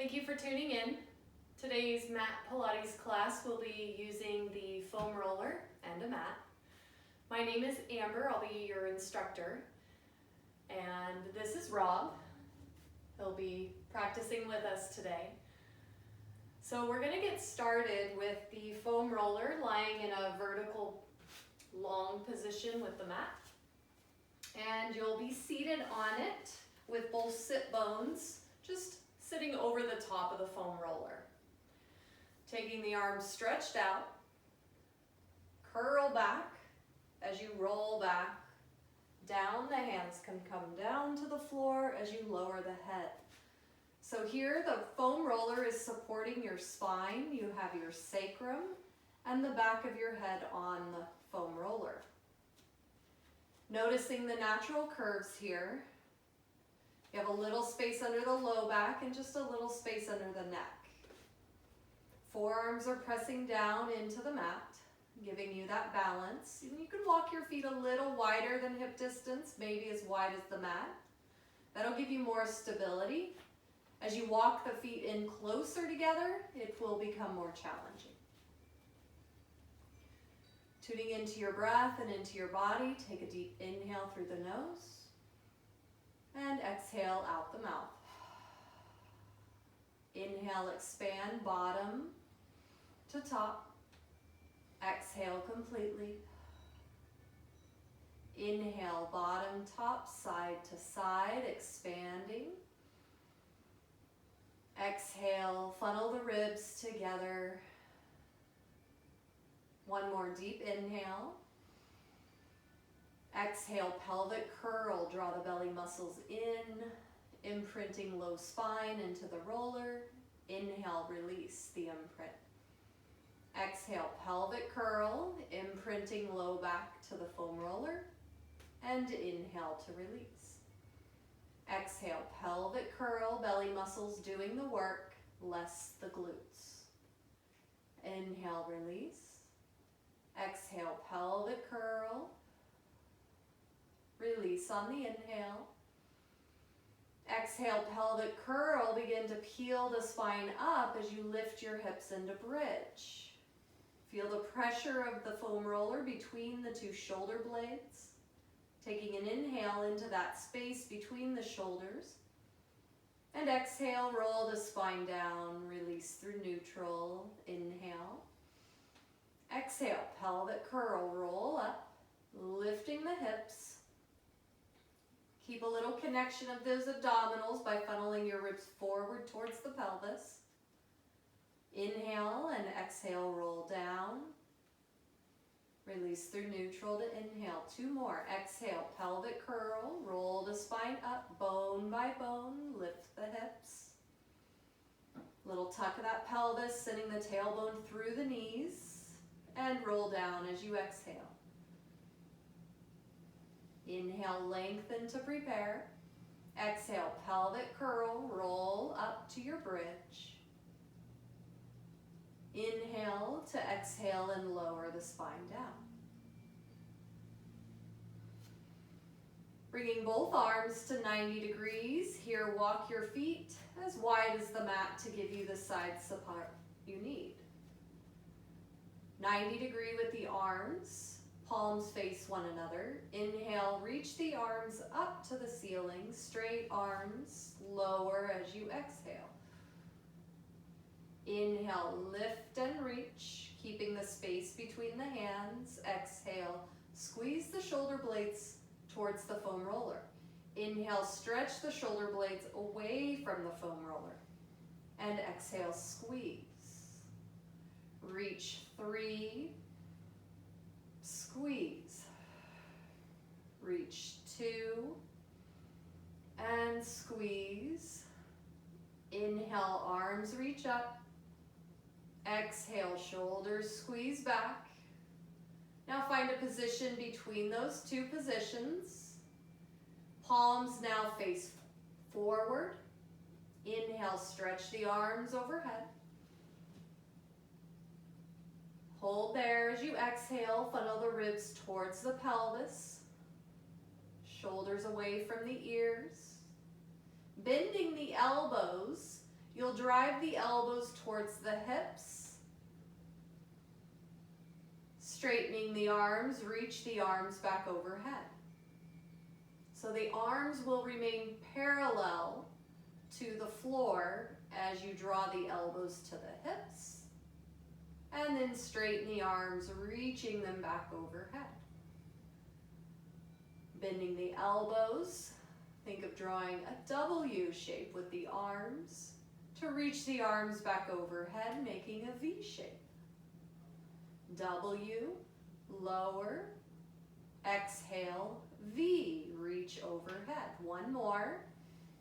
Thank you for tuning in. Today's mat Pilates class will be using the foam roller and a mat. My name is Amber, I'll be your instructor. And this is Rob. He'll be practicing with us today. So we're going to get started with the foam roller lying in a vertical long position with the mat. And you'll be seated on it with both sit bones just sitting over the top of the foam roller. Taking the arms stretched out, curl back as you roll back. Down, the hands can come down to the floor as you lower the head. So here the foam roller is supporting your spine. You have your sacrum and the back of your head on the foam roller. Noticing the natural curves here. You have a little space under the low back and just a little space under the neck. Forearms are pressing down into the mat, giving you that balance. You can walk your feet a little wider than hip distance, maybe as wide as the mat. That'll give you more stability. As you walk the feet in closer together, it will become more challenging. Tuning into your breath and into your body, take a deep inhale through the nose. And exhale out the mouth. Inhale, expand bottom to top. Exhale completely. Inhale, bottom, top, side to side, expanding. Exhale, funnel the ribs together. One more deep inhale. Exhale, pelvic curl, draw the belly muscles in, imprinting low spine into the roller. Inhale, release the imprint. Exhale, pelvic curl, imprinting low back to the foam roller. And inhale to release. Exhale, pelvic curl, belly muscles doing the work, less the glutes. Inhale, release. Exhale, pelvic curl. Release on the inhale. Exhale, pelvic curl. Begin to peel the spine up as you lift your hips into bridge. Feel the pressure of the foam roller between the two shoulder blades. Taking an inhale into that space between the shoulders. And exhale, roll the spine down. Release through neutral. Inhale. Exhale, pelvic curl. Roll up, lifting the hips. Keep a little connection of those abdominals by funneling your ribs forward towards the pelvis. Inhale and exhale, roll down. Release through neutral to inhale. Two more. Exhale, pelvic curl. Roll the spine up, bone by bone. Lift the hips. Little tuck of that pelvis, sending the tailbone through the knees. And roll down as you exhale. Inhale, lengthen to prepare. Exhale, pelvic curl, roll up to your bridge. Inhale to exhale and lower the spine down. Bringing both arms to 90 degrees. Here, walk your feet as wide as the mat to give you the side support you need. 90 degree with the arms. Palms face one another. Inhale, reach the arms up to the ceiling. Straight arms, lower as you exhale. Inhale, lift and reach, keeping the space between the hands. Exhale, squeeze the shoulder blades towards the foam roller. Inhale, stretch the shoulder blades away from the foam roller. And exhale, squeeze. Reach 3. Squeeze. Reach 2 and squeeze. Inhale, arms reach up. Exhale, shoulders squeeze back. Now find a position between those two positions. Palms now face forward. Inhale, stretch the arms overhead. Hold there as you exhale, funnel the ribs towards the pelvis. Shoulders away from the ears. Bending the elbows, You'll drive the elbows towards the hips, straightening the arms, reach the arms back overhead. So the arms will remain parallel to the floor as you draw the elbows to the hips, and then straighten the arms, reaching them back overhead. Bending the elbows, think of drawing a W shape with the arms to reach the arms back overhead, making a V shape. W, lower, exhale, V, reach overhead. One more,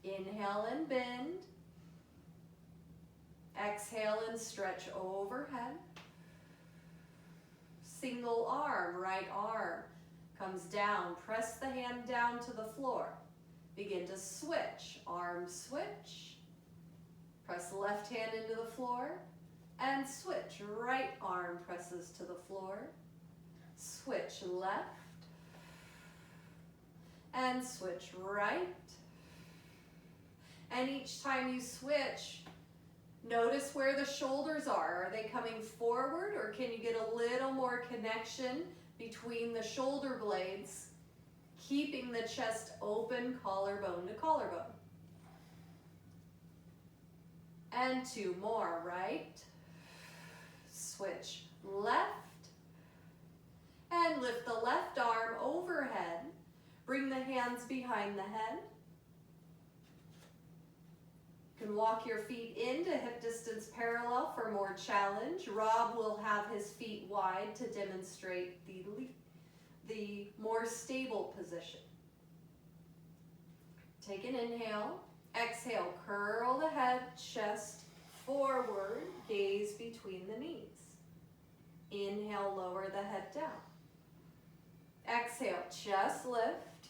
inhale and bend, exhale and stretch overhead. Single arm, right arm comes down, press the hand down to the floor. Begin to switch, arm switch, press left hand into the floor, and switch, right arm presses to the floor, switch left, and switch right. And each time you switch, notice where the shoulders are. Are they coming forward, or can you get a little more connection between the shoulder blades, keeping the chest open, collarbone to collarbone? And two more, right? Switch left, and lift the left arm overhead. Bring the hands behind the head. You can walk your feet into hip distance parallel for more challenge. Rob will have his feet wide to demonstrate the more stable position. Take an inhale. Exhale, curl the head, chest forward, gaze between the knees. Inhale, lower the head down. Exhale, chest lift.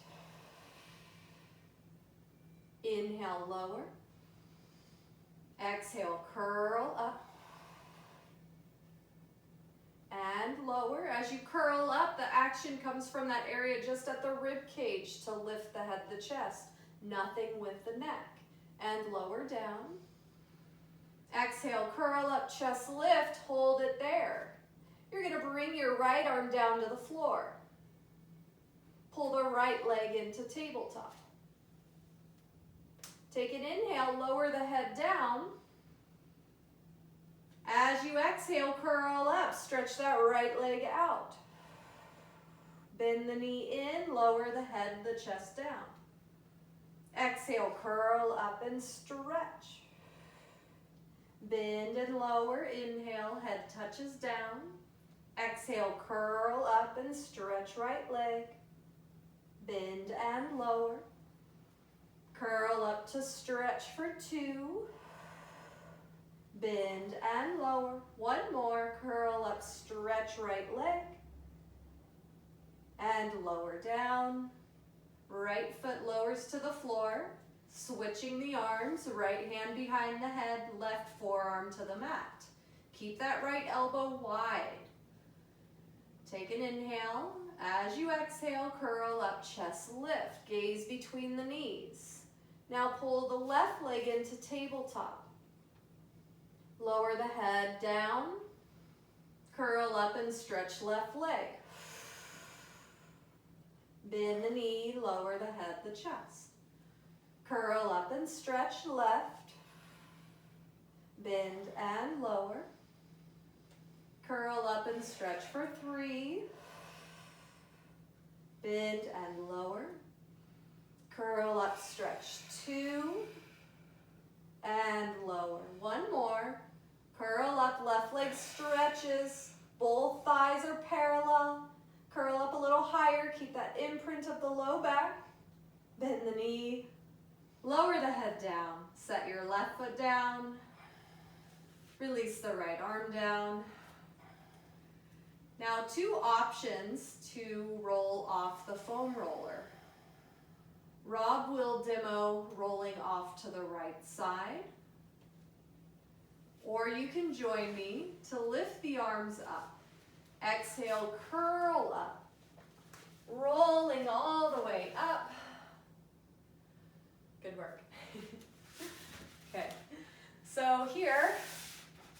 Inhale, lower. Exhale, curl up. And lower. As you curl up, the action comes from that area just at the rib cage to lift the head, the chest. Nothing with the neck. And lower down. Exhale, curl up, chest lift, hold it there. You're going to bring your right arm down to the floor. Pull the right leg into tabletop. Take an inhale, lower the head down. As you exhale, curl up, stretch that right leg out. Bend the knee in, lower the head, the chest down. Exhale, curl up and stretch. Bend and lower, inhale, head touches down. Exhale, curl up and stretch right leg. Bend and lower. Curl up to stretch for two. Bend and lower. One more, curl up, stretch right leg. And lower down. Right foot lowers to the floor. Switching the arms, right hand behind the head, left forearm to the mat. Keep that right elbow wide. Take an inhale. As you exhale, curl up, chest lift. Gaze between the knees. Now pull the left leg into tabletop. Lower the head down. Curl up and stretch left leg. Bend the knee, lower the head, the chest. Curl up and stretch left. Bend and lower. Curl up and stretch for three. Bend and lower. Curl up, stretch two. And lower. One more. Curl up, left leg stretches. Both thighs are parallel. Curl up a little higher. Keep that imprint of the low back. Bend the knee. Lower the head down. Set your left foot down. Release the right arm down. Now, two options to roll off the foam roller. Rob will demo rolling off to the right side. Or you can join me to lift the arms up. Exhale, curl up. Rolling all the way up. Good work. Okay. So here,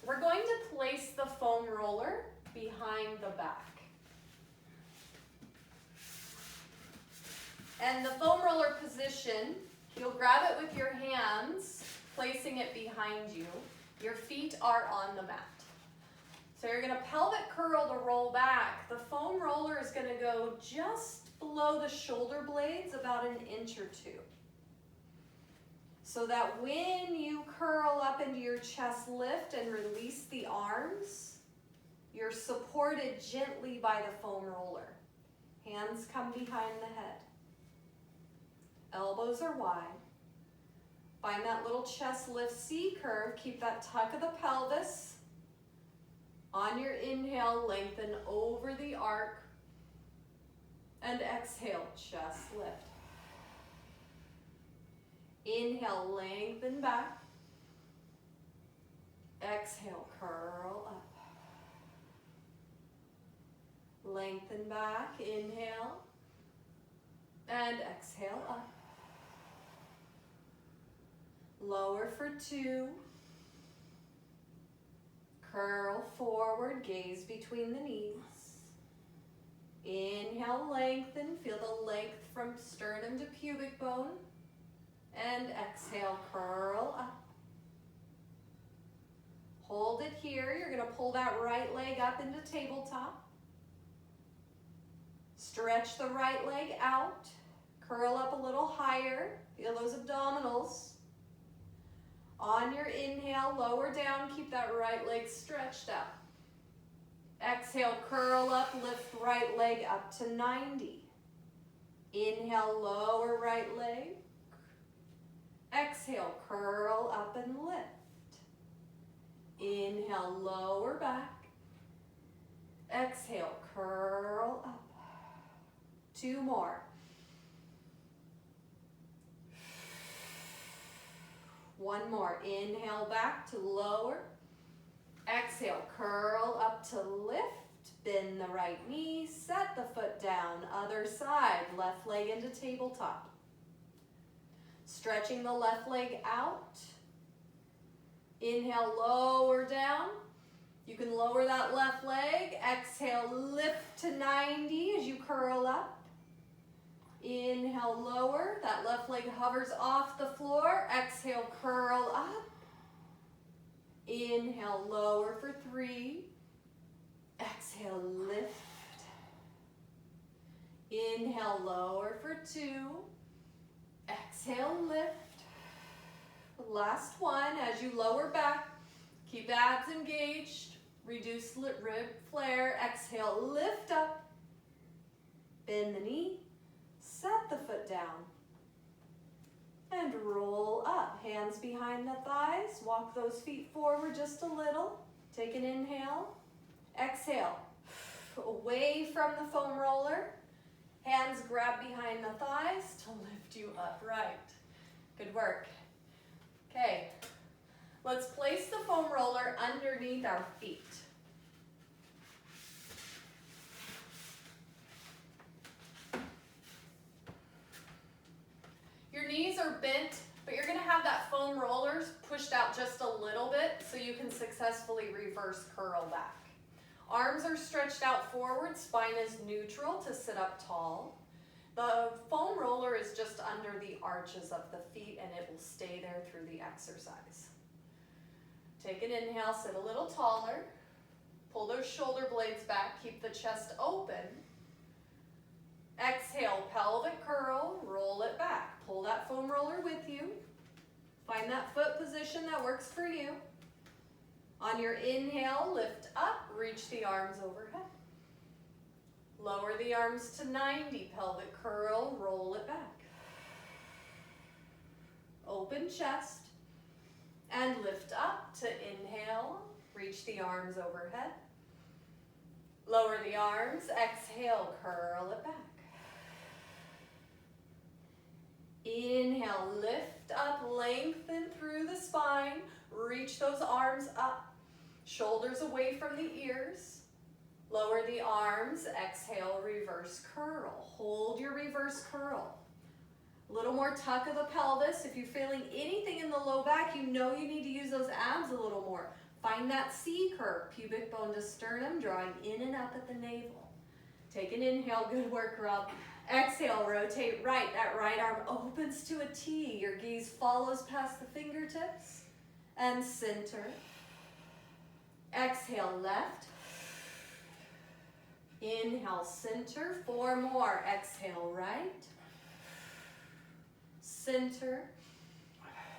we're going to place the foam roller behind the back. And the foam roller position, you'll grab it with your hands, placing it behind you. Your feet are on the mat. So you're going to pelvic curl to roll back. The foam roller is going to go just below the shoulder blades, about 1 inch or 2. So that when you curl up into your chest lift and release the arms, you're supported gently by the foam roller. Hands come behind the head. Elbows are wide. Find that little chest lift C curve. Keep that tuck of the pelvis. On your inhale, lengthen over the arc. And exhale, chest lift. Inhale, lengthen back. Exhale, curl up. Lengthen back, inhale. And exhale up. Lower for 2. Curl forward, gaze between the knees. Inhale, lengthen. Feel the length from sternum to pubic bone. And exhale, curl up. Hold it here. You're going to pull that right leg up into tabletop. Stretch the right leg out. Curl up a little higher. Feel those abdominals. On your inhale, lower down. Keep that right leg stretched out. Exhale, curl up. Lift right leg up to 90. Inhale, lower right leg. Exhale, curl up and lift. Inhale, lower back. Exhale, curl up. 2 more. 1 more. Inhale back to lower. Exhale, curl up to lift. Bend the right knee. Set the foot down. Other side. Left leg into tabletop. Stretching the left leg out. Inhale, lower down. You can lower that left leg. Exhale, lift to 90 as you curl up. Inhale, lower. That left leg hovers off the floor. Exhale, curl up. Inhale, lower for 3. Exhale, lift. Inhale, lower for 2. Exhale, lift. Last one. As you lower back, keep abs engaged. Reduce rib flare. Exhale, lift up. Bend the knee. Set the foot down. And roll up. Hands behind the thighs. Walk those feet forward just a little. Take an inhale. Exhale. Away from the foam roller. Hands grab behind the thighs to lift you upright. Good work. Okay. Let's place the foam roller underneath our feet. Your knees are bent, but you're going to have that foam roller pushed out just a little bit so you can successfully reverse curl back. Arms are stretched out forward, spine is neutral to sit up tall. The foam roller is just under the arches of the feet and it will stay there through the exercise. Take an inhale, sit a little taller. Pull those shoulder blades back, keep the chest open. Exhale, pelvic curl, roll it back. Pull that foam roller with you. Find that foot position that works for you. On your inhale, lift up, reach the arms overhead. Lower the arms to 90, pelvic curl, roll it back. Open chest, and lift up to inhale, reach the arms overhead. Lower the arms, exhale, curl it back. Inhale, lift up, lengthen through the spine, reach those arms up, shoulders away from the ears. Lower the arms, exhale, reverse curl. Hold your reverse curl. A little more tuck of the pelvis. If you're feeling anything in the low back, you know you need to use those abs a little more. Find that C curve, pubic bone to sternum, drawing in and up at the navel. Take an inhale, good work, Rob. Exhale, rotate right. That right arm opens to a T. Your gaze follows past the fingertips. And center. Exhale, left. Inhale, center. 4 more. Exhale, right. Center.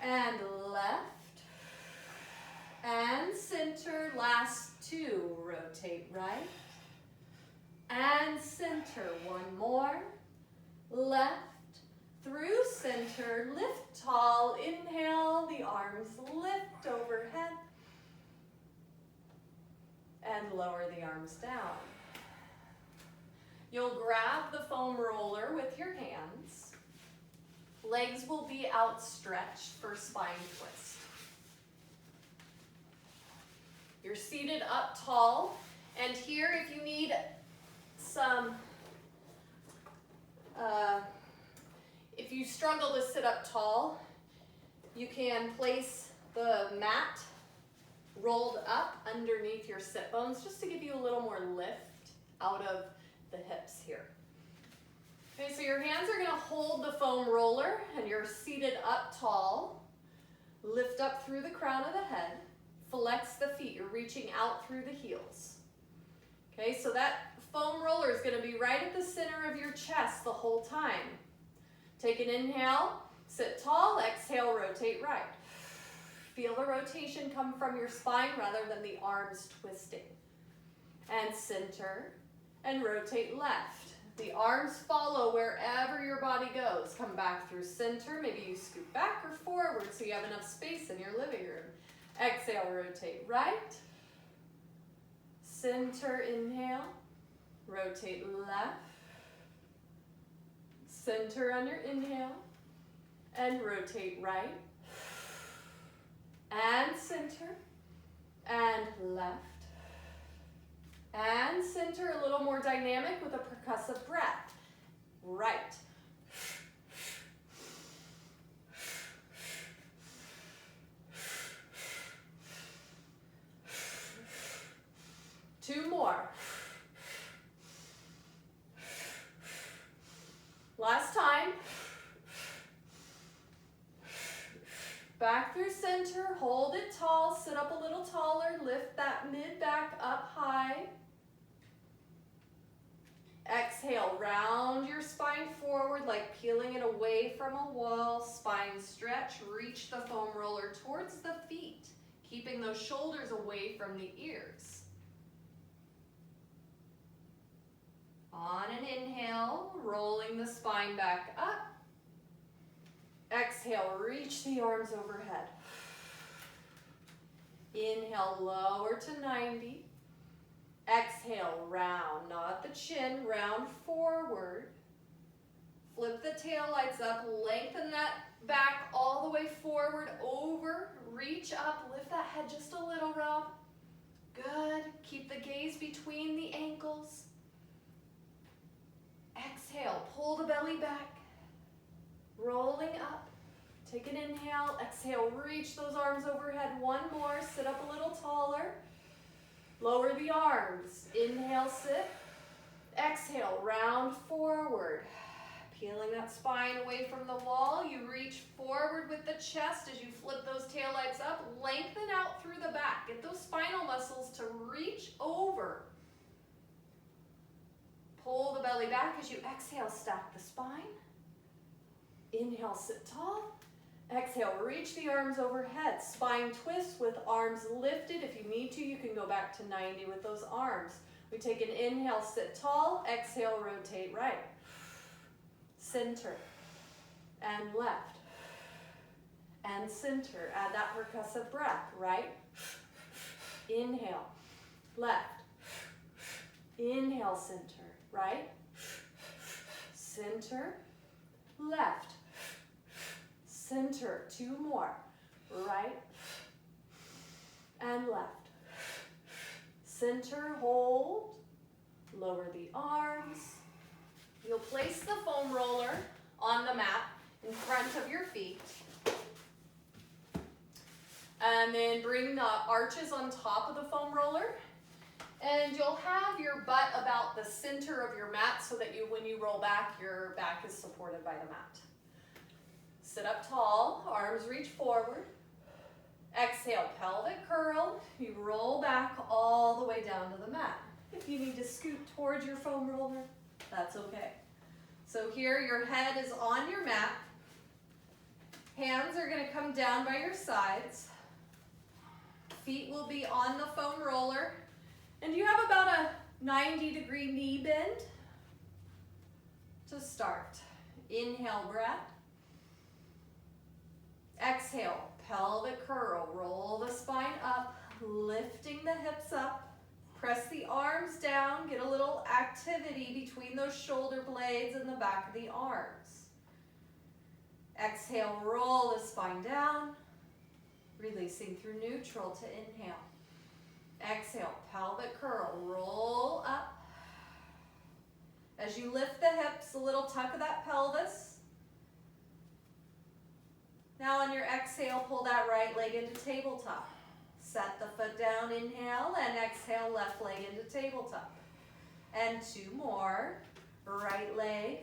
And left. And center. Last 2. Rotate right. And center. 1 more. Left. Through center. Lift tall. Inhale. The arms lift overhead. And lower the arms down. You'll grab the foam roller with your hands. Legs will be outstretched for spine twist. You're seated up tall, and here if you need some, if you struggle to sit up tall, you can place the mat rolled up underneath your sit bones just to give you a little more lift out of the hips here. Okay, so your hands are going to hold the foam roller and you're seated up tall. Lift up through the crown of the head. Flex the feet. You're reaching out through the heels. Okay, so that foam roller is going to be right at the center of your chest the whole time. Take an inhale, sit tall, exhale, rotate right. Feel the rotation come from your spine rather than the arms twisting. And center, and rotate left. The arms follow wherever your body goes. Come back through center. Maybe you scoot back or forward so you have enough space in your living room. Exhale, rotate right. Center, inhale. Rotate left. Center on your inhale. And rotate right. And center. And left. And center, a little more dynamic with a percussive breath. Right. Two more. Last time. Back through center, hold it tall, sit up a little taller, lift that mid back up high. Exhale, round your spine forward like peeling it away from a wall. Spine stretch, reach the foam roller towards the feet, keeping those shoulders away from the ears. On an inhale, rolling the spine back up. Exhale, reach the arms overhead. Inhale, lower to 90. Exhale, round, not the chin, round forward. Flip the taillights up, lengthen that back all the way forward, over, reach up, lift that head just a little, Rob. Good, keep the gaze between the ankles. Exhale, pull the belly back, rolling up. Take an inhale, exhale, reach those arms overhead. 1 more, sit up a little taller. Lower the arms. Inhale, sit. Exhale, round forward. Peeling that spine away from the wall. You reach forward with the chest as you flip those taillights up. Lengthen out through the back. Get those spinal muscles to reach over. Pull the belly back as you exhale, stack the spine. Inhale, sit tall. Exhale, reach the arms overhead. Spine twist with arms lifted. If you need to, you can go back to 90 with those arms. We take an inhale, sit tall. Exhale, rotate right. Center. And left. And center. Add that percussive breath. Right. Inhale. Left. Inhale, center. Right. Center. Left. Center, 2 more, right and left. Center, hold, lower the arms. You'll place the foam roller on the mat. in front of your feet. And then bring the arches on top of the foam roller. And you'll have your butt about the center of your mat so that when you roll back, your back is supported by the mat. Sit up tall, arms reach forward. Exhale, pelvic curl. You roll back all the way down to the mat. If you need to scoot towards your foam roller, that's okay. So here your head is on your mat. Hands are going to come down by your sides. Feet will be on the foam roller. And you have about a 90-degree knee bend to start. Inhale, breath. Exhale, pelvic curl. Roll the spine up, lifting the hips up. Press the arms down. Get a little activity between those shoulder blades and the back of the arms. Exhale, roll the spine down. Releasing through neutral to inhale. Exhale, pelvic curl, roll up. As you lift the hips, a little tuck of that pelvis. Now on your exhale, pull that right leg into tabletop. Set the foot down, inhale, and exhale, left leg into tabletop. And two more. Right leg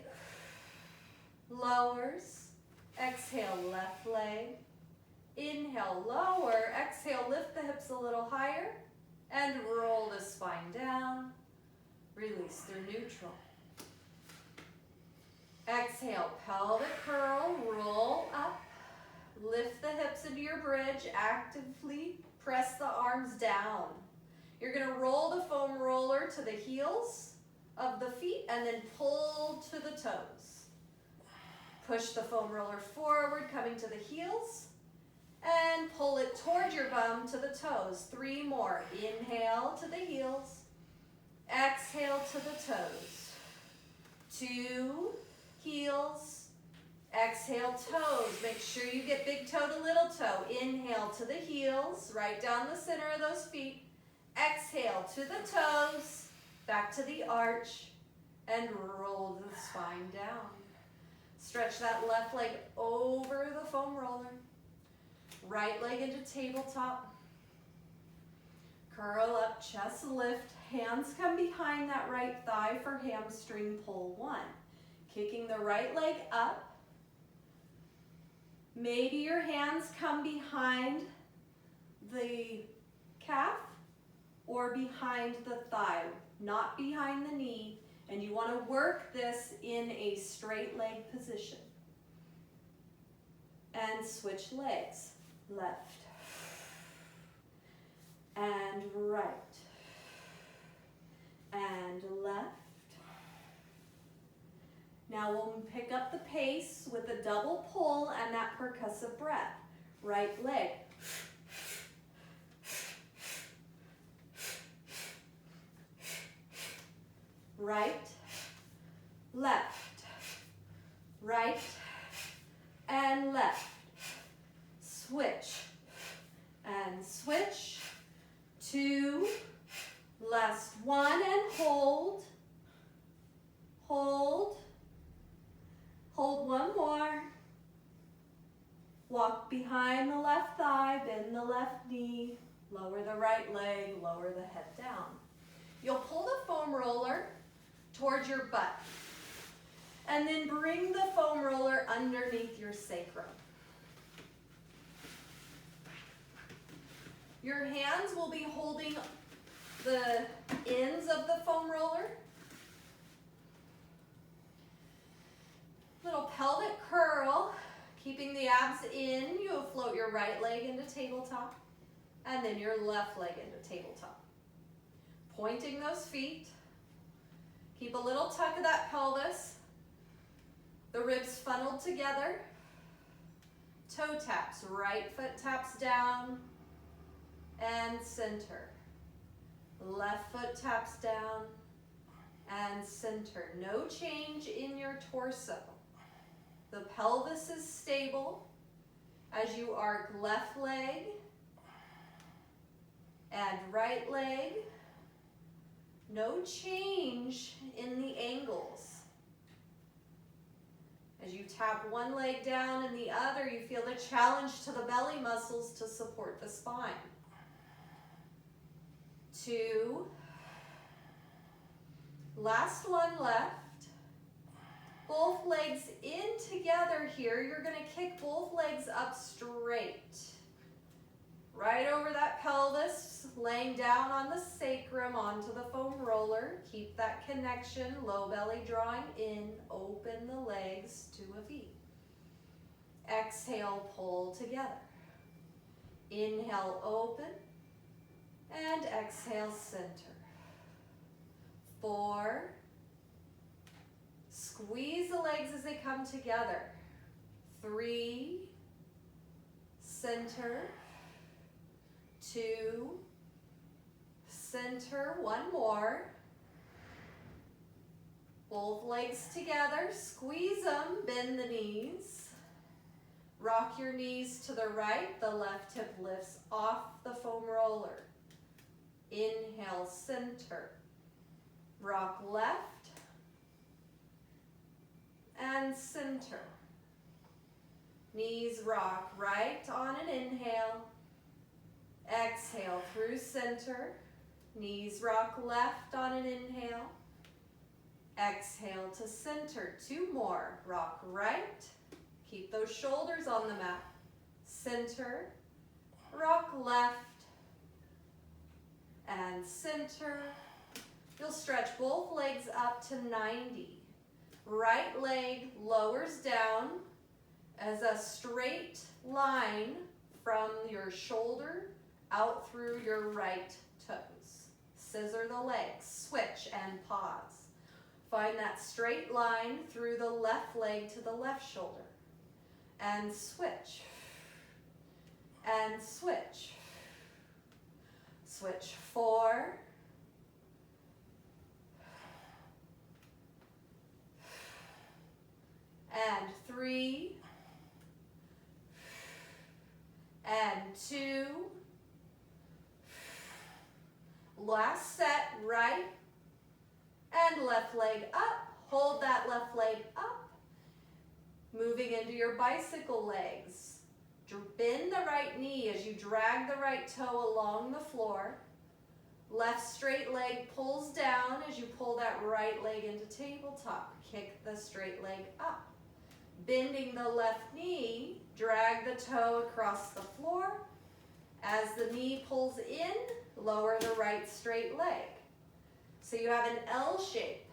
lowers. Exhale, left leg. Inhale, lower. Exhale, lift the hips a little higher. And roll the spine down. Release through neutral. Exhale, pelvic curl, roll up. Lift the hips into your bridge. Actively press the arms down. You're going to roll the foam roller to the heels of the feet and then pull to the toes. Push the foam roller forward, coming to the heels. And pull it toward your bum to the toes. Three more. Inhale to the heels. Exhale to the toes. Two, heels. Exhale, toes. Make sure you get big toe to little toe. Inhale to the heels, right down the center of those feet. Exhale to the toes, back to the arch, and roll the spine down. Stretch that left leg over the foam roller. Right leg into tabletop. Curl up, chest lift. Hands come behind that right thigh for hamstring pull one. Kicking the right leg up. Maybe your hands come behind the calf or behind the thigh, not behind the knee. And you want to work this in a straight leg position. And switch legs. Left and right and left. Now we'll pick up the pace with a double pull and that percussive breath. Right leg. Right, left, right, and left. Switch and switch. Two, last one, and hold. Hold. Hold one more. Walk behind the left thigh, bend the left knee, lower the right leg, lower the head down. You'll pull the foam roller towards your butt, and then bring the foam roller underneath your sacrum. Your hands will be holding the ends of the foam roller. Little pelvic curl, keeping the abs in. You'll float your right leg into tabletop, and then your left leg into tabletop. Pointing those feet. Keep a little tuck of that pelvis. The ribs funneled together. Toe taps, right foot taps down and center. Left foot taps down and center. No change in your torso. The pelvis is stable as you arc left leg and right leg. No change in the angles. As you tap one leg down and the other, you feel the challenge to the belly muscles to support the spine. 2. Last one left. Both legs in together here. You're going to kick both legs up straight. Right over that pelvis, laying down on the sacrum onto the foam roller. Keep that connection, low belly drawing in. Open the legs to a V. Exhale, pull together. Inhale, open. And exhale, center. 4. Squeeze the legs as they come together. 3. Center. 2. Center. 1 more. Both legs together. Squeeze them. Bend the knees. Rock your knees to the right. The left hip lifts off the foam roller. Inhale, center. Rock left. And center. Knees rock right on an inhale. Exhale through center. Knees rock left on an inhale. Exhale to center. 2 more. Rock right. Keep those shoulders on the mat. Center. Rock left. And center. You'll stretch both legs up to 90. Right leg lowers down as a straight line from your shoulder out through your right toes. Scissor the legs, switch and pause. Find that straight line through the left leg to the left shoulder. And switch. And switch. Switch. 4. And 3. And 2. Last set, right and left leg up. Hold that left leg up. Moving into your bicycle legs. Bend the right knee as you drag the right toe along the floor. Left straight leg pulls down as you pull that right leg into tabletop. Kick the straight leg up. Bending the left knee, drag the toe across the floor. As the knee pulls in, lower the right straight leg. So you have an L shape.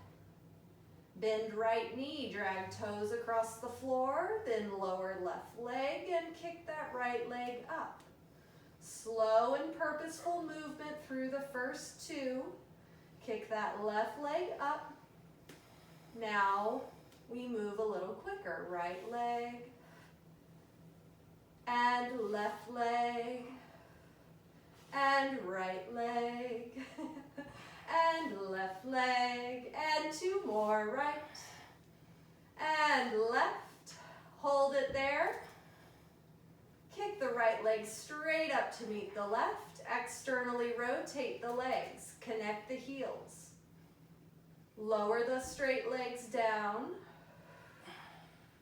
Bend right knee, drag toes across the floor, then lower left leg and kick that right leg up. Slow and purposeful movement through the first 2. Kick that left leg up. Now we move a little quicker. Right leg and left leg and right leg and left leg and 2 more. Right and left. Hold it there. Kick the right leg straight up to meet the left. Externally rotate the legs. Connect the heels. Lower the straight legs down.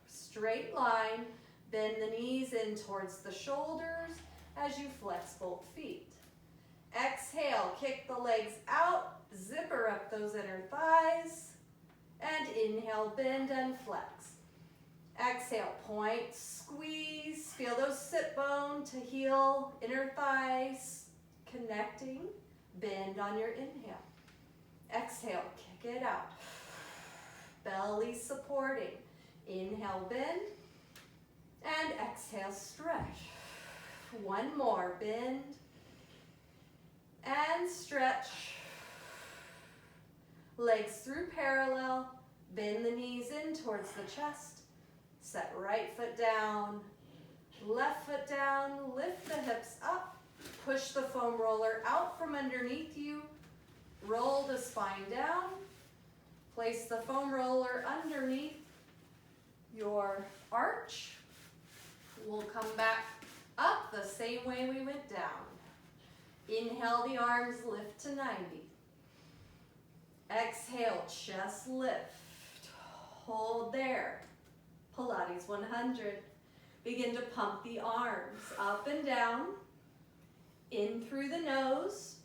Straight line. Bend the knees in towards the shoulders as you flex both feet. Exhale, kick the legs out. Zipper up those inner thighs. And inhale, bend and flex. Exhale, point, squeeze. Feel those sit bone to heel, inner thighs connecting. Bend on your inhale. Exhale, kick it out. Belly supporting. Inhale, bend. And exhale, stretch. 1 more, bend. And stretch. Legs through parallel. Bend the knees in towards the chest. Set right foot down, left foot down, lift the hips up, push the foam roller out from underneath you, roll the spine down, place the foam roller underneath your arch. We'll come back up the same way we went down. Inhale, the arms lift to 90. Exhale, chest lift. Hold there. Pilates 100. Begin to pump the arms up and down, in through the nose,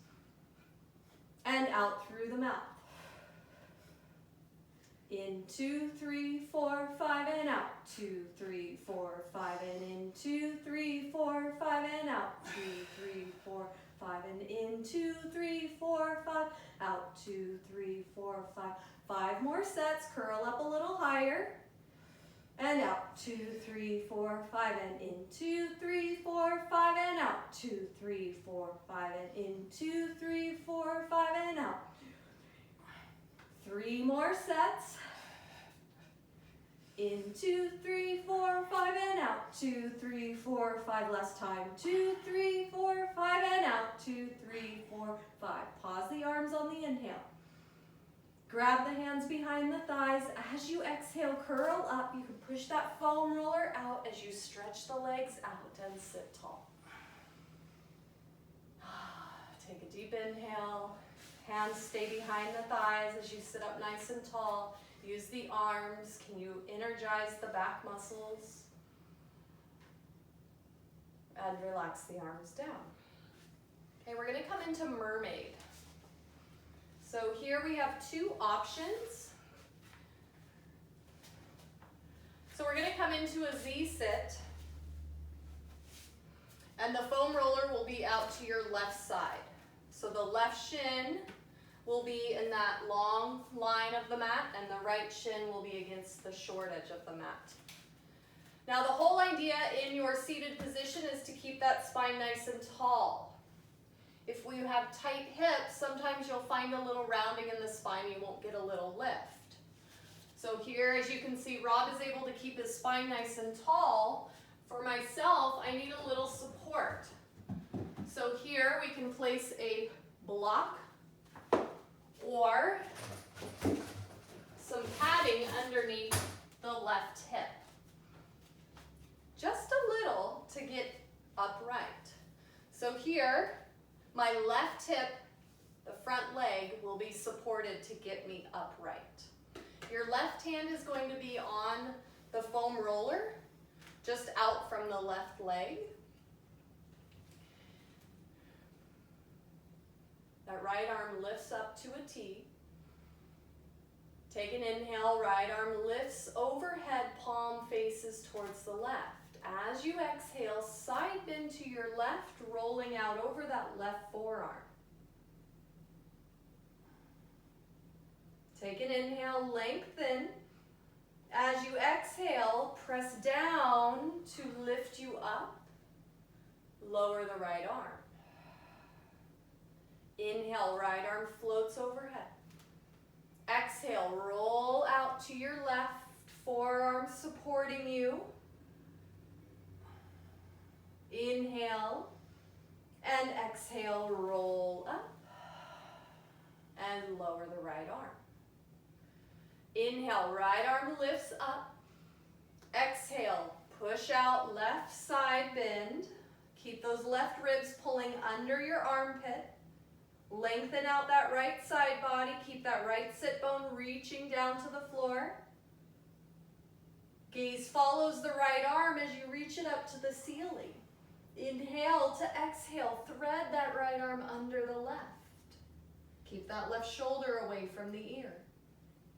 and out through the mouth. In 2, 3, 4, 5, and out. 2, 3, 4, 5, and in. 2, 3, 4, 5, and out. 2, 3, 4, 5, and in. 2, 3, 4, 5, out. 2, 3, 4, 5. 5 more sets. Curl up a little higher. And out. 2, 3, 4, 5, and in. 2, 3, 4, 5, and out. 2, 3, 4, 5, and in. 2, 3, 4, 5, and out. 3 more sets. In 2, 3, 4, 5, and out. 2, 3, 4, 5. Last time. 2, 3, 4, 5, and out. 2, 3, 4, 5. Pause the arms on the inhale. Grab the hands behind the thighs. As you exhale, curl up. You can push that foam roller out as you stretch the legs out and sit tall. Take a deep inhale. Hands stay behind the thighs as you sit up nice and tall. Use the arms. Can you energize the back muscles? And relax the arms down. Okay, we're going to come into mermaid. So here we have 2 options. So we're going to come into a Z-sit. And the foam roller will be out to your left side. So the left shin will be in that long line of the mat, and the right shin will be against the short edge of the mat. Now the whole idea in your seated position is to keep that spine nice and tall. If you have tight hips, sometimes you'll find a little rounding in the spine, you won't get a little lift. So here, as you can see, Rob is able to keep his spine nice and tall. For myself, I need a little support. So here we can place a block or some padding underneath the left hip. Just a little to get upright. So here, my left hip, the front leg, will be supported to get me upright. Your left hand is going to be on the foam roller, just out from the left leg. That right arm lifts up to a T. Take an inhale, right arm lifts overhead, palm faces towards the left. As you exhale, side bend to your left, rolling out over that left forearm. Take an inhale, lengthen. As you exhale, press down to lift you up. Lower the right arm. Inhale, right arm floats overhead. Exhale, roll out to your left, forearm supporting you. Inhale and exhale, roll up and lower the right arm. Inhale, right arm lifts up. Exhale, push out, left side bend. Keep those left ribs pulling under your armpit. Lengthen out that right side body. Keep that right sit bone reaching down to the floor. Gaze follows the right arm as you reach it up to the ceiling. Inhale to exhale, thread that right arm under the left. Keep that left shoulder away from the ear.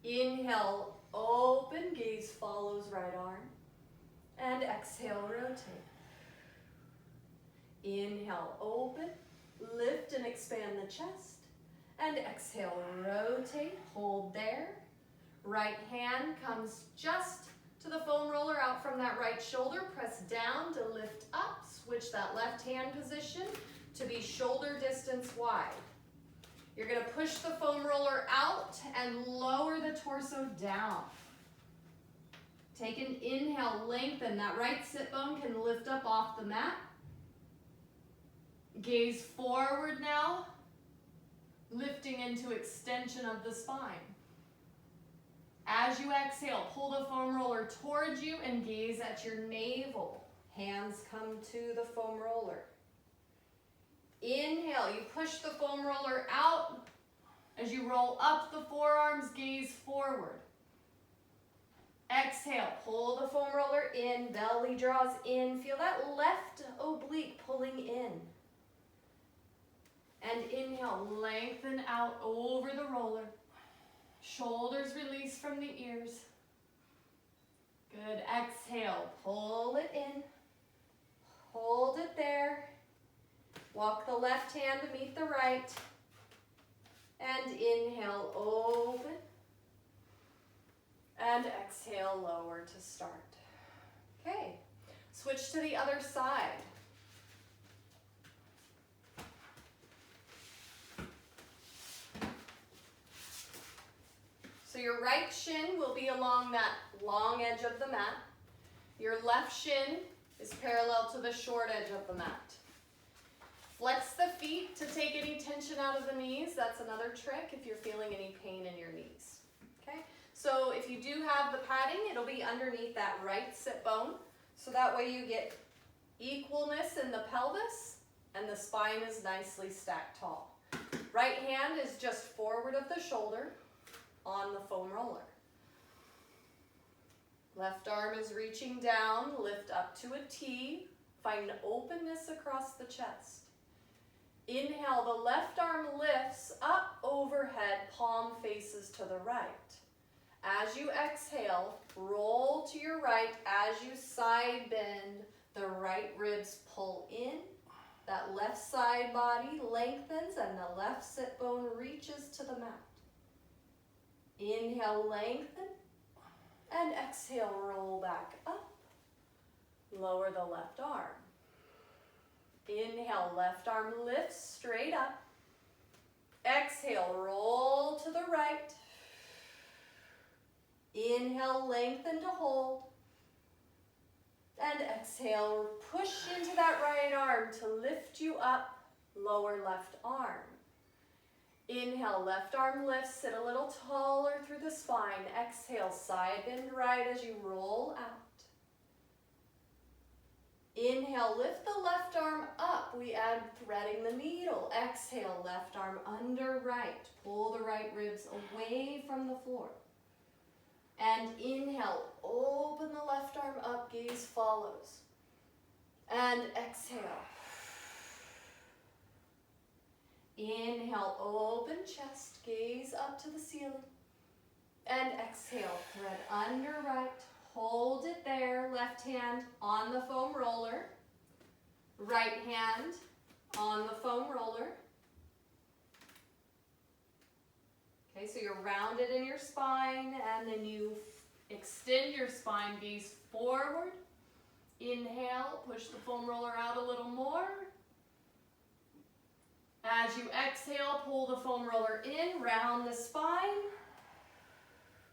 Inhale, open, gaze follows right arm. And exhale, rotate. Inhale, open, lift and expand the chest. And exhale, rotate, hold there. Right hand comes just to the foam roller out from that right shoulder. Press down to lift up. Switch that left hand position to be shoulder distance wide. You're going to push the foam roller out and lower the torso down. Take an inhale, lengthen. That right sit bone can lift up off the mat. Gaze forward now, lifting into extension of the spine. As you exhale, pull the foam roller towards you and gaze at your navel. Hands come to the foam roller. Inhale, you push the foam roller out. As you roll up the forearms, gaze forward. Exhale, pull the foam roller in, belly draws in. Feel that left oblique pulling in. And inhale, lengthen out over the roller. Shoulders release from the ears. Good, exhale, pull it in. Hold it there. Walk the left hand to meet the right. And inhale, open. And exhale, lower to start. Okay, switch to the other side. So your right shin will be along that long edge of the mat. Your left shin is parallel to the short edge of the mat. Flex the feet to take any tension out of the knees. That's another trick if you're feeling any pain in your knees. Okay? So if you do have the padding, it'll be underneath that right sit bone. So that way you get equalness in the pelvis and the spine is nicely stacked tall. Right hand is just forward of the shoulder on the foam roller. Left arm is reaching down, lift up to a T. Find openness across the chest. Inhale, the left arm lifts up overhead, palm faces to the right. As you exhale, roll to your right. As you side bend, the right ribs pull in. That left side body lengthens and the left sit bone reaches to the mat. Inhale, lengthen. And exhale, roll back up. Lower the left arm. Inhale, left arm lifts straight up. Exhale, roll to the right. Inhale, lengthen to hold. And exhale, push into that right arm to lift you up. Lower left arm. Inhale, left arm lifts, sit a little taller through the spine. Exhale, side bend right as you roll out. Inhale, lift the left arm up. We add threading the needle. Exhale, left arm under right. Pull the right ribs away from the floor. And inhale, open the left arm up, gaze follows. And exhale. Inhale, open chest, gaze up to the ceiling. And exhale, thread under right. Hold it there, left hand on the foam roller. Right hand on the foam roller. Okay, so you're rounded in your spine and then you extend your spine, gaze forward. Inhale, push the foam roller out a little more. As you exhale, pull the foam roller in, round the spine.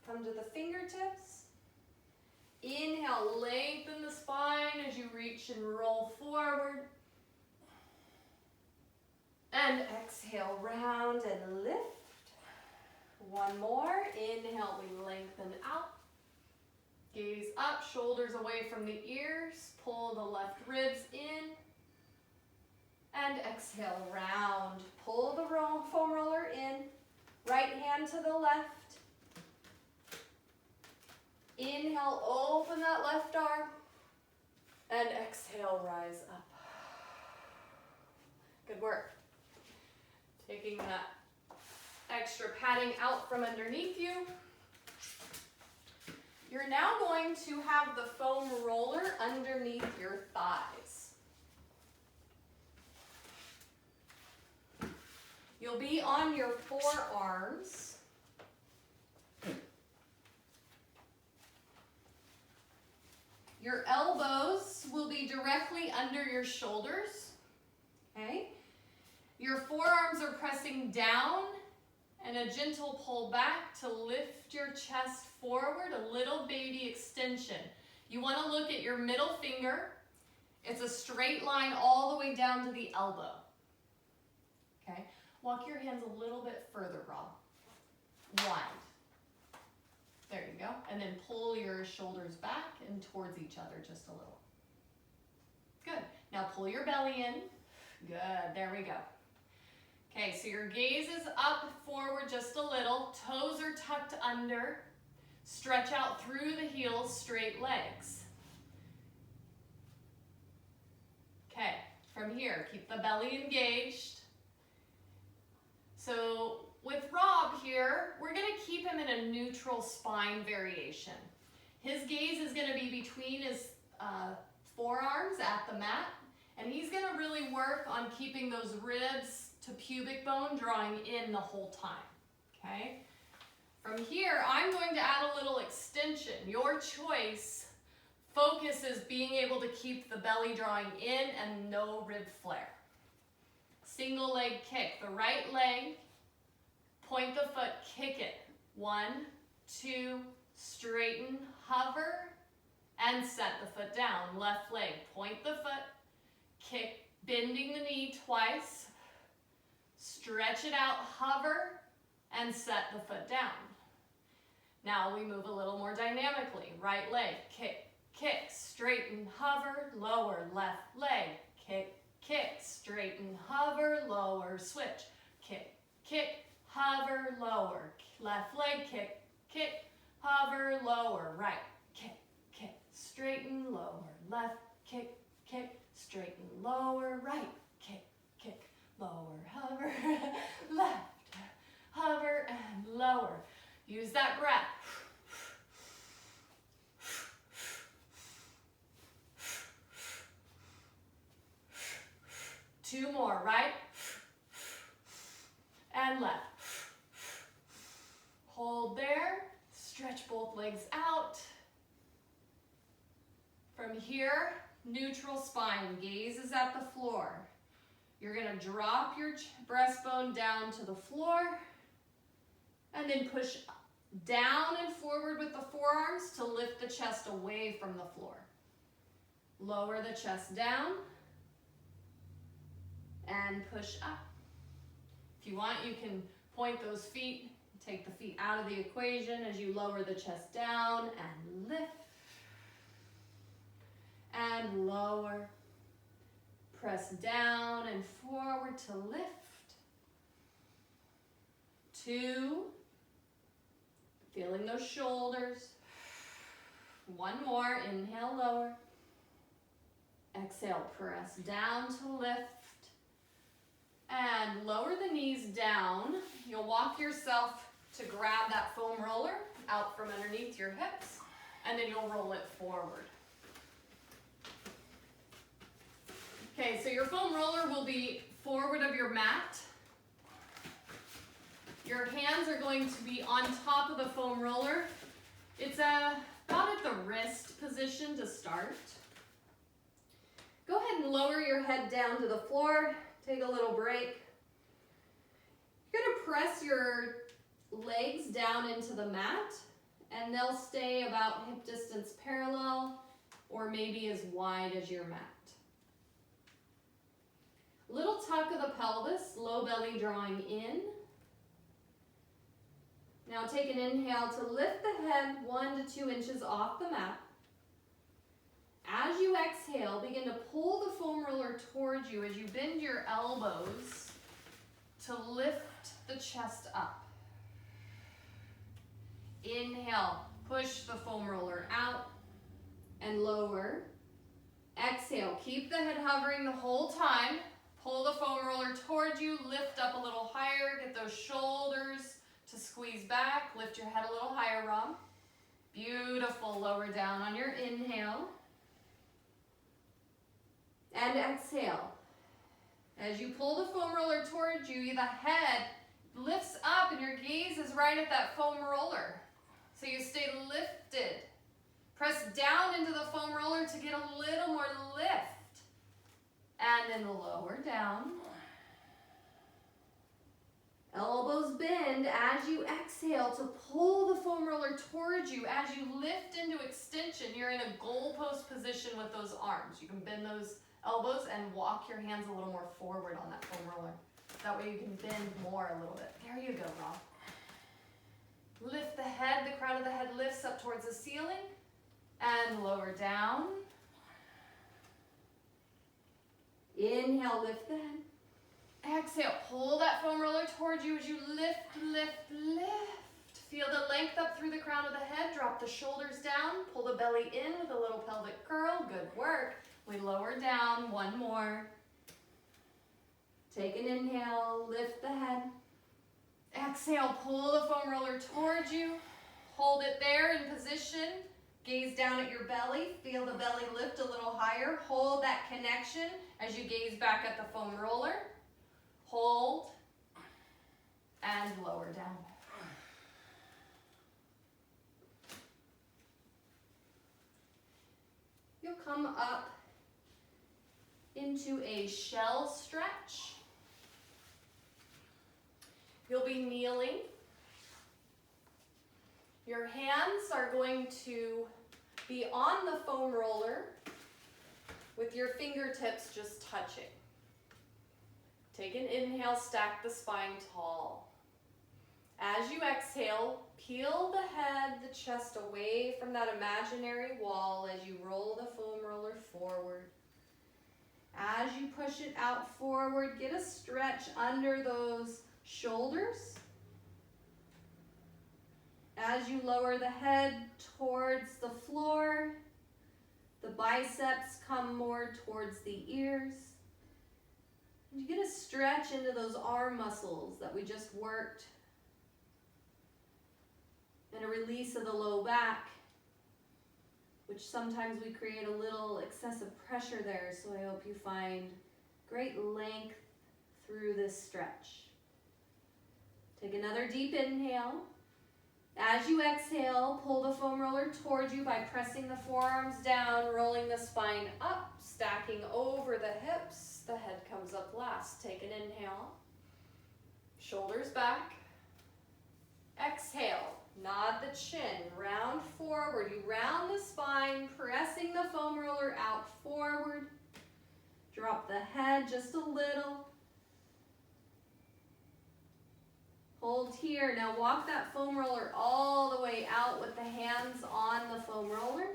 Come to the fingertips. Inhale, lengthen the spine as you reach and roll forward. And exhale, round and lift. One more. Inhale, we lengthen out. Gaze up, shoulders away from the ears. Pull the left ribs in. And exhale, round. Pull the foam roller in. Right hand to the left. Inhale, open that left arm. And exhale, rise up. Good work. Taking that extra padding out from underneath you. You're now going to have the foam roller underneath your thighs. You'll be on your forearms. Your elbows will be directly under your shoulders. Okay? Your forearms are pressing down and a gentle pull back to lift your chest forward, a little baby extension. You want to look at your middle finger. It's a straight line all the way down to the elbow. Okay? Walk your hands a little bit further, Rob. Wide. There you go. And then pull your shoulders back and towards each other just a little. Good. Now pull your belly in. Good. There we go. Okay, so your gaze is up, forward just a little. Toes are tucked under. Stretch out through the heels, straight legs. Okay, from here, keep the belly engaged. So with Rob here, we're gonna keep him in a neutral spine variation. His gaze is gonna be between his forearms at the mat, and he's gonna really work on keeping those ribs to pubic bone drawing in the whole time, okay? From here, I'm going to add a little extension. Your choice. Focus is being able to keep the belly drawing in and no rib flare. Single leg kick. The right leg, point the foot, kick it. 1, 2, straighten, hover, and set the foot down. Left leg, point the foot, kick, bending the knee twice, stretch it out, hover, and set the foot down. Now we move a little more dynamically. Right leg, kick, kick, straighten, hover, lower, left leg, kick, kick, straighten, hover, lower, switch, kick, kick, hover, lower, left leg, kick, kick, hover, lower, right, kick, kick, straighten, lower, left, kick, kick, straighten, lower, right, kick, kick, lower, hover, left, hover, and lower. Use that breath. 2 more, right? And left. Hold there. Stretch both legs out. From here, neutral spine. Gaze is at the floor. You're going to drop your breastbone down to the floor and then push down and forward with the forearms to lift the chest away from the floor. Lower the chest down and push up. If you want, you can point those feet, take the feet out of the equation as you lower the chest down and lift and lower. Press down and forward to lift. 2. Feeling those shoulders. 1 more, inhale, lower. Exhale, press down to lift. And lower the knees down. You'll walk yourself to grab that foam roller out from underneath your hips, and then you'll roll it forward. Okay, so your foam roller will be forward of your mat. Your hands are going to be on top of the foam roller. It's about at the wrist position to start. Go ahead and lower your head down to the floor. Take a little break. You're going to press your legs down into the mat, and they'll stay about hip distance parallel or maybe as wide as your mat. Little tuck of the pelvis, low belly drawing in. Now take an inhale to lift the head 1 to 2 inches off the mat. As you exhale, begin to pull the foam roller towards you as you bend your elbows to lift the chest up. Inhale, push the foam roller out and lower. Exhale, keep the head hovering the whole time. Pull the foam roller towards you, lift up a little higher, get those shoulders to squeeze back, lift your head a little higher, Rob. Beautiful, lower down on your inhale. And exhale. As you pull the foam roller towards you, the head lifts up and your gaze is right at that foam roller. So you stay lifted. Press down into the foam roller to get a little more lift. And then lower down. Elbows bend as you exhale to pull the foam roller towards you. As you lift into extension, you're in a goalpost position with those arms. You can bend those elbows and walk your hands a little more forward on that foam roller. That way you can bend more a little bit. There you go, Rob. Lift the head, the crown of the head lifts up towards the ceiling and lower down. Inhale, lift the head. Exhale, pull that foam roller towards you as you lift, lift, lift. Feel the length up through the crown of the head. Drop the shoulders down. Pull the belly in with a little pelvic curl. Good work. We lower down. One more. Take an inhale, lift the head. Exhale, pull the foam roller towards you. Hold it there in position. Gaze down at your belly. Feel the belly lift a little higher. Hold that connection as you gaze back at the foam roller. Hold and lower down. You'll come up into a shell stretch. You'll be kneeling. Your hands are going to be on the foam roller with your fingertips just touching. Take an inhale, stack the spine tall. As you exhale, peel the head, the chest away from that imaginary wall as you roll the foam roller forward. As you push it out forward, get a stretch under those shoulders. As you lower the head towards the floor, the biceps come more towards the ears. You get a stretch into those arm muscles that we just worked. And a release of the low back, which sometimes we create a little excessive pressure there. So I hope you find great length through this stretch. Take another deep inhale. As you exhale, pull the foam roller towards you by pressing the forearms down, rolling the spine up, stacking over the hips. The head comes up last. Take an inhale. Shoulders back. Exhale. Nod the chin. Round forward. You round the spine, pressing the foam roller out forward. Drop the head just a little. Hold here. Now walk that foam roller all the way out with the hands on the foam roller.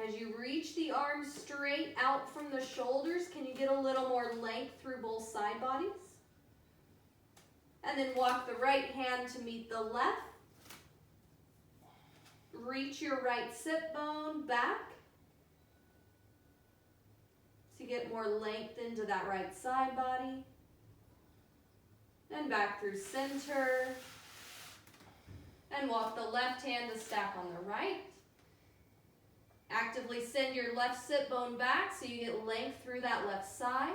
As you reach the arms straight out from the shoulders, can you get a little more length through both side bodies? And then walk the right hand to meet the left. Reach your right sit bone back. So you get more length into that right side body. And back through center. And walk the left hand to stack on the right. Actively send your left sit bone back so you get length through that left side.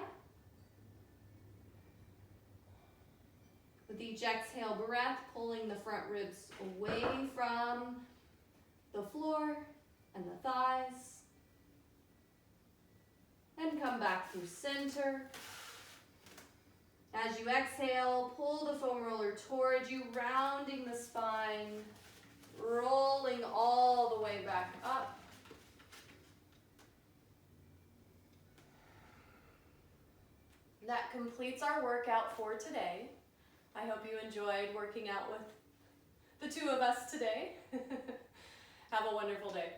With each exhale breath, pulling the front ribs away from the floor and the thighs. And come back through center. As you exhale, pull the foam roller towards you, rounding the spine, rolling all the way back up. That completes our workout for today. I hope you enjoyed working out with the two of us today. Have a wonderful day.